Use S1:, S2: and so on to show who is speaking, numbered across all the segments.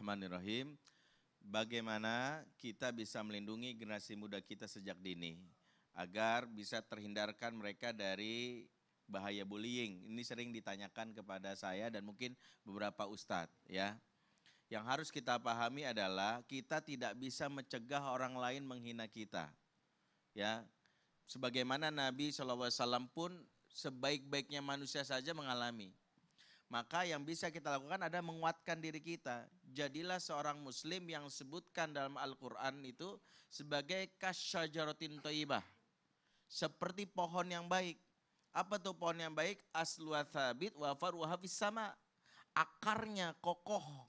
S1: Bismillahirrahmanirrahim. Bagaimana kita bisa melindungi generasi muda kita sejak dini agar bisa terhindarkan mereka dari bahaya bullying. Ini sering ditanyakan kepada saya dan mungkin beberapa ustadz ya. Yang harus kita pahami adalah kita tidak bisa mencegah orang lain menghina kita. Ya, sebagaimana Nabi SAW pun sebaik-baiknya manusia saja mengalami. Maka yang bisa kita lakukan adalah menguatkan diri kita. Jadilah seorang muslim yang disebutkan dalam Al-Quran itu sebagai kasyajaratin thayyibah. Seperti pohon yang baik. Apa tuh pohon yang baik? Asluha tsabit wa faruha fis sama. Akarnya kokoh.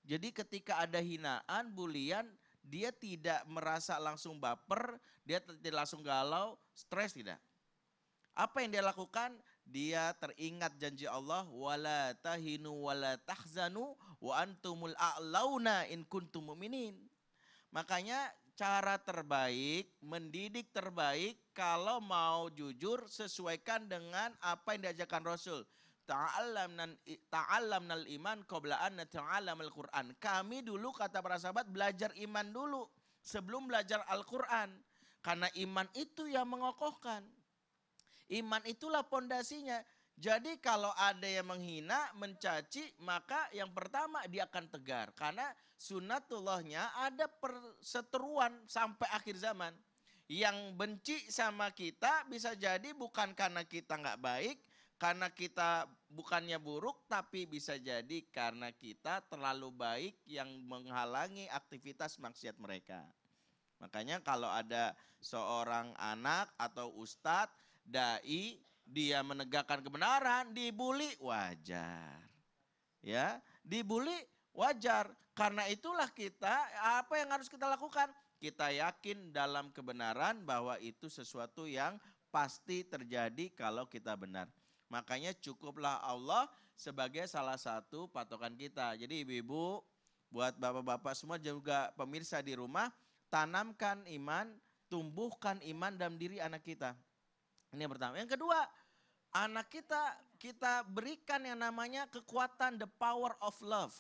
S1: Jadi ketika ada hinaan, bulian, dia tidak merasa langsung baper, dia tidak langsung galau, stres tidak. Apa yang dia lakukan? Dia teringat janji Allah, wala tahinu wala tahzanu wa antumul a'launa in kuntum mu'minin. Makanya cara terbaik, mendidik terbaik kalau mau jujur sesuaikan dengan apa yang diajarkan Rasul. Ta'allamnal iman qabla an nata'allamal Qur'an. Kami dulu kata para sahabat belajar iman dulu sebelum belajar Al-Qur'an. Karena iman itu yang mengokohkan. Iman itulah pondasinya. Jadi kalau ada yang menghina, mencaci, maka yang pertama dia akan tegar. Karena sunnatullahnya ada perseteruan sampai akhir zaman. Yang benci sama kita bisa jadi bukan karena kita nggak baik, karena kita bukannya buruk, tapi bisa jadi karena kita terlalu baik yang menghalangi aktivitas maksiat mereka. Makanya kalau ada seorang anak atau ustadz, dai, dia menegakkan kebenaran, dibuli wajar. Ya, dibuli wajar. Karena itulah kita, apa yang harus kita lakukan? Kita yakin dalam kebenaran bahwa itu sesuatu yang pasti terjadi kalau kita benar. Makanya cukuplah Allah sebagai salah satu patokan kita. Jadi ibu-ibu, buat bapak-bapak semua juga pemirsa di rumah, tanamkan iman, tumbuhkan iman dalam diri anak kita. Ini yang pertama. Yang kedua, anak kita berikan yang namanya kekuatan, the power of love.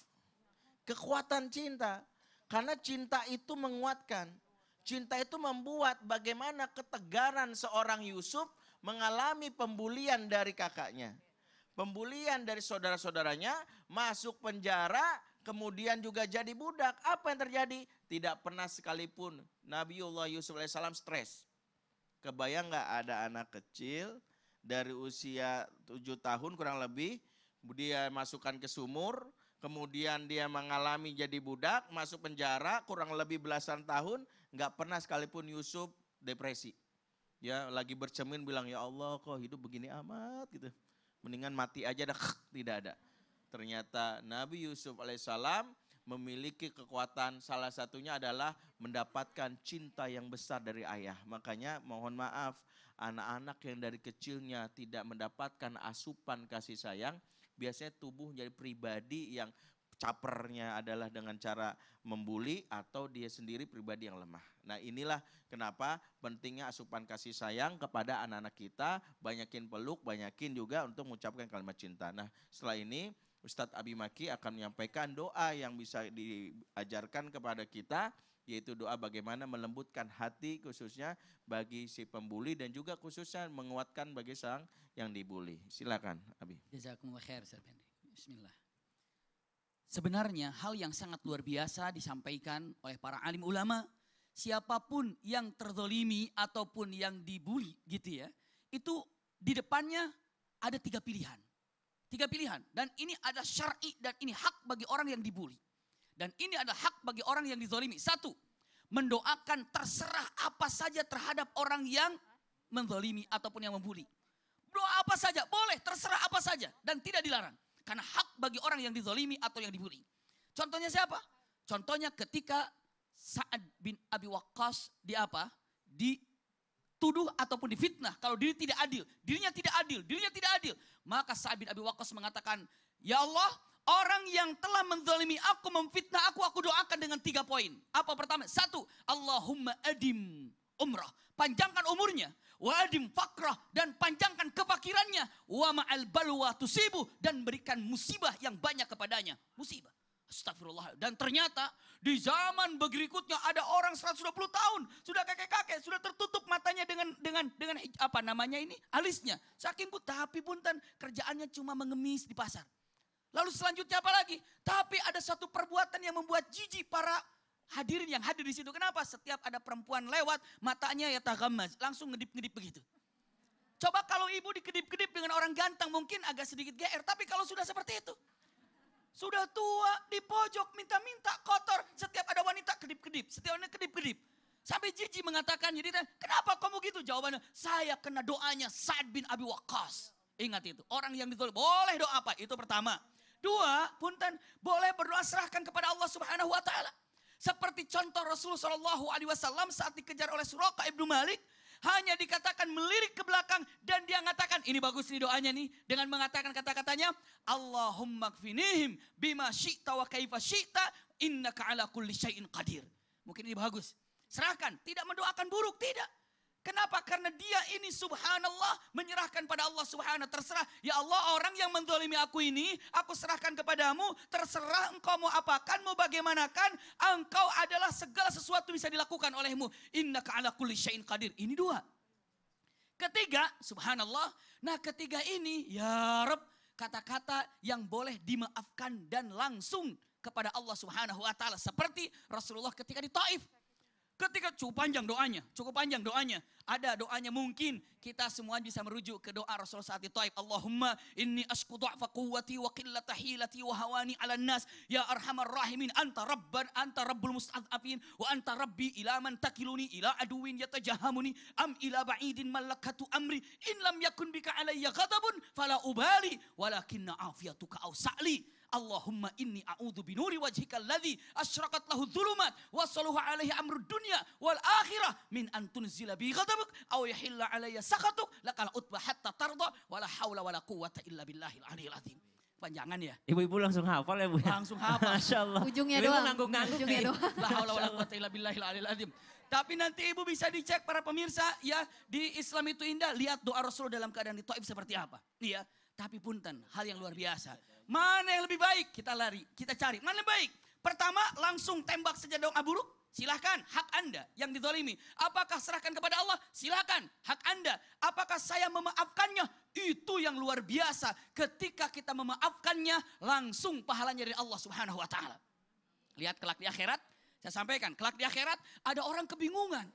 S1: Kekuatan cinta. Karena cinta itu menguatkan. Cinta itu membuat bagaimana ketegaran seorang Yusuf mengalami pembulian dari kakaknya. Pembulian dari saudara-saudaranya, masuk penjara, kemudian juga jadi budak. Apa yang terjadi? Tidak pernah sekalipun Nabiullah Yusuf alaihissalam stres. Kebayang nggak ada anak kecil dari usia 7 tahun kurang lebih, dia masukkan ke sumur, kemudian dia mengalami jadi budak, masuk penjara kurang lebih belasan tahun, nggak pernah sekalipun Yusuf depresi. Ya lagi bercermin bilang, ya Allah kok hidup begini amat gitu. Mendingan mati aja dah, tidak ada. Ternyata Nabi Yusuf alaihissalam memiliki kekuatan, salah satunya adalah mendapatkan cinta yang besar dari ayah. Makanya mohon maaf, anak-anak yang dari kecilnya tidak mendapatkan asupan kasih sayang, biasanya tubuh menjadi pribadi yang capernya adalah dengan cara membuli atau dia sendiri pribadi yang lemah. Nah inilah kenapa pentingnya asupan kasih sayang kepada anak-anak kita, banyakin peluk, banyakin juga untuk mengucapkan kalimat cinta. Nah setelah ini Ustadz Abi Maki akan menyampaikan doa yang bisa diajarkan kepada kita, yaitu doa bagaimana melembutkan hati khususnya bagi si pembuli dan juga khususnya menguatkan bagi sang yang dibuli. Silakan Abi.
S2: Jazakumullah khair. Bismillah. Sebenarnya hal yang sangat luar biasa disampaikan oleh para alim ulama. Siapapun yang terzolimi ataupun yang dibuli gitu ya. Itu di depannya ada 3 pilihan. 3 pilihan. Dan ini ada syar'i dan ini hak bagi orang yang dibuli. Dan ini adalah hak bagi orang yang dizolimi. 1, mendoakan terserah apa saja terhadap orang yang menzolimi ataupun yang membuli. Doa apa saja, boleh terserah apa saja dan tidak dilarang. Karena hak bagi orang yang dizolimi atau yang dibuli. Contohnya siapa? Contohnya ketika Sa'ad bin Abi Waqqas dituduh ataupun difitnah. Kalau dirinya tidak adil. Maka Sa'ad bin Abi Waqqas mengatakan, ya Allah, orang yang telah menzalimi aku, memfitnah aku doakan dengan 3 poin. Apa pertama? 1, Allahumma adim umrah, panjangkan umurnya. Wa adim fakrah, dan panjangkan kefakirannya. Wa ma'al balwa tusibu, dan berikan musibah yang banyak kepadanya. Musibah. Astagfirullah. Dan ternyata di zaman berikutnya ada orang 120 tahun. Sudah kakek-kakek, sudah tertutup matanya dengan apa namanya ini, alisnya. Saking tapi punten kerjaannya cuma mengemis di pasar. Lalu selanjutnya apa lagi? Tapi ada satu perbuatan yang membuat jijik para hadirin yang hadir di situ. Kenapa? Setiap ada perempuan lewat, matanya ya tagammaz, langsung ngedip-ngedip begitu. Coba kalau ibu dikedip-kedip dengan orang ganteng mungkin agak sedikit GR. Tapi kalau sudah seperti itu. Sudah tua, di pojok, minta-minta, kotor. Setiap ada wanita kedip-kedip. Setiap wanita kedip-kedip. Sampai Jiji mengatakan, jadi kenapa kamu gitu? Jawabannya, saya kena doanya Sa'ad bin Abi Waqqas. Ingat itu, orang yang ditolak. Boleh doa apa? Itu pertama. Dua, punten, boleh berdoa serahkan kepada Allah Subhanahu wa Ta'ala. Seperti contoh Rasulullah SAW saat dikejar oleh Suraqah ibnu Malik. Hanya dikatakan melirik ke belakang dan dia mengatakan, ini bagus nih doanya nih. Dengan mengatakan kata-katanya, Allahumma kfinihim bima syi'ta wa kaifa syi'ta innaka ala kulli syai'in qadir. Mungkin ini bagus. Serahkan, tidak mendoakan buruk, tidak. Kenapa? Karena dia ini subhanallah menyerahkan pada Allah subhanahu. Terserah, ya Allah orang yang menzalimi aku ini, aku serahkan kepadamu. Terserah engkau mau apakan, mau bagaimanakan. Engkau adalah segala sesuatu bisa dilakukan olehmu. Innaka ala kulli syai'in qadir. Ini dua. Ketiga, subhanallah. Nah ketiga ini, ya Rabb, kata-kata yang boleh dimaafkan dan langsung kepada Allah subhanahu wa ta'ala. Seperti Rasulullah ketika di Taif. Ketika cukup panjang doanya. Ada doanya mungkin kita semua bisa merujuk ke doa Rasulullah saat di Taif. Allahumma inni ashku du'afa quwwati wa qillata hilati wa hawani ala nas. Ya arhamar rahimin anta rabbul musta'adzafin. Wa anta rabbi ila man takiluni ila aduwin yatajahamuni. Am ila ba'idin malakatu amri. In lam yakun bika alayya ghadabun fala ubali. Walakinna afiyatuka awsa'li. Allahumma inni a'udhu binuri wajhika alladhi asyraqat lahu dhulumat wa saluha alaihi amrud dunya wal akhirah min antunzila bi ghadabuk aw yahilla alayya sakhatuk laqala utba hatta tarda wala haula wala quwwata illa billahil aliyil azim. Panjangan ya.
S3: Ibu-ibu langsung hafal ya Bu?
S2: Langsung hafal.
S3: Masya Allah.
S4: Ujungnya
S3: Ibu
S4: doang.
S3: ngangguk-ngangguk
S4: Ujungnya
S3: nih.
S4: doang.
S2: La haula wala quwwata illa billahil aliyil azim. Tapi nanti ibu bisa dicek para pemirsa ya, di Islam itu indah, lihat doa Rasul dalam keadaan di Taif seperti apa. Iya, tapi punten, hal yang luar biasa. Mana yang lebih baik? Kita cari. Mana yang baik? Pertama, langsung tembak saja doa buruk. Silahkan, hak Anda yang dizalimi. Apakah serahkan kepada Allah? Silahkan, hak Anda. Apakah saya memaafkannya? Itu yang luar biasa. Ketika kita memaafkannya, langsung pahalanya dari Allah Subhanahu wa Ta'ala. Lihat kelak di akhirat, saya sampaikan, kelak di akhirat ada orang kebingungan.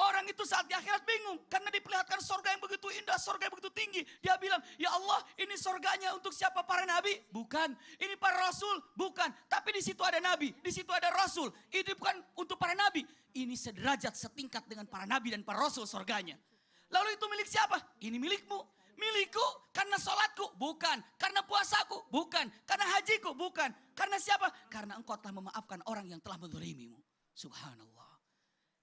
S2: Orang itu saat di akhirat bingung. Karena diperlihatkan sorga yang begitu indah, sorga yang begitu tinggi. Dia bilang, ya Allah ini sorganya untuk siapa? Para nabi? Bukan. Ini para rasul? Bukan. Tapi di situ ada nabi, di situ ada rasul. Ini bukan untuk para nabi. Ini sederajat, setingkat dengan para nabi dan para rasul sorganya. Lalu itu milik siapa? Ini milikmu. Milikku karena sholatku? Bukan. Karena puasaku? Bukan. Karena hajiku? Bukan. Karena siapa? Karena engkau telah memaafkan orang yang telah menzalimimu. Subhanallah.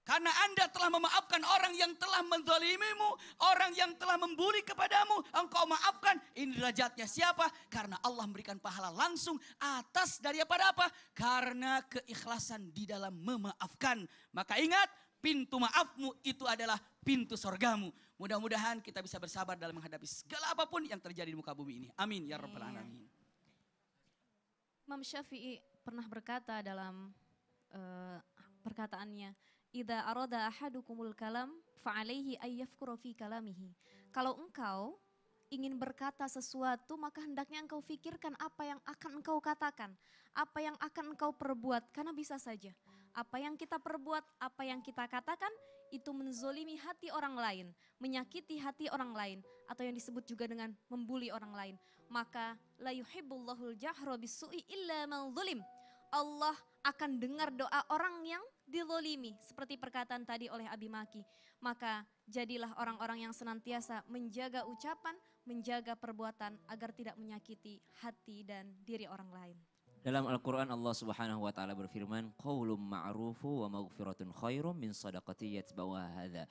S2: Karena Anda telah memaafkan orang yang telah menzalimimu, orang yang telah membuli kepadamu, engkau maafkan. Ini derajatnya siapa? Karena Allah memberikan pahala langsung atas daripada apa? Karena keikhlasan di dalam memaafkan. Maka ingat, pintu maafmu itu adalah pintu sorgamu. Mudah-mudahan kita bisa bersabar dalam menghadapi segala apapun yang terjadi di muka bumi ini. Amin ya rabbal alamin.
S4: Imam Syafi'i pernah berkata dalam perkataannya, idza arada ahadukumul kalam fa'alaihi ayyafkura fi kalamihi. Kalau engkau ingin berkata sesuatu, maka hendaknya engkau fikirkan apa yang akan engkau katakan, apa yang akan engkau perbuat, karena bisa saja apa yang kita perbuat, apa yang kita katakan itu menzolimi hati orang lain, menyakiti hati orang lain, atau yang disebut juga dengan membuli orang lain. Maka la yuhibbullahul jahra bisu'i illa man zulim. Allah akan dengar doa orang yang dizolimi, seperti perkataan tadi oleh Abi Maki. Maka jadilah orang-orang yang senantiasa menjaga ucapan, menjaga perbuatan agar tidak menyakiti hati dan diri orang lain.
S3: Dalam Al-Quran Allah Subhanahu wa Ta'ala berfirman, qaulun ma'rufu wa maghfiratun khairum min sadaqati yatba'uha hadza.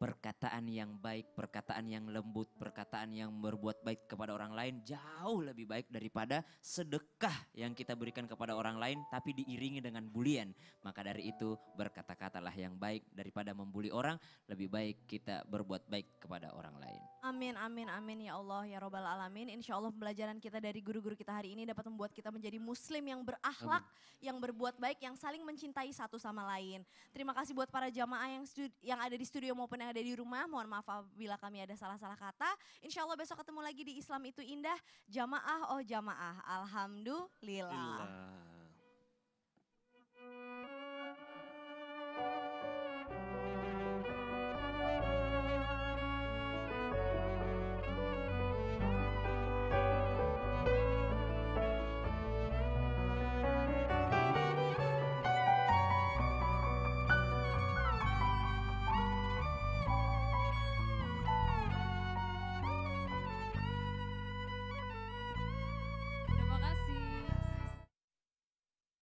S3: perkataan yang baik, perkataan yang lembut, perkataan yang berbuat baik kepada orang lain jauh lebih baik daripada sedekah yang kita berikan kepada orang lain tapi diiringi dengan bulian. Maka dari itu berkata-katalah yang baik daripada membuli orang, lebih baik kita berbuat baik kepada orang lain.
S5: Amin, amin, amin ya Allah ya Robbal Alamin. Insya Allah pembelajaran kita dari guru-guru kita hari ini dapat membuat kita menjadi muslim yang berakhlak, yang berbuat baik, yang saling mencintai satu sama lain. Terima kasih buat para jamaah yang ada di studio maupun yang ada di rumah. Mohon maaf apabila kami ada salah-salah kata. Insya Allah besok ketemu lagi di Islam itu Indah. Jamaah oh jamaah. Alhamdulillah.
S1: Illah.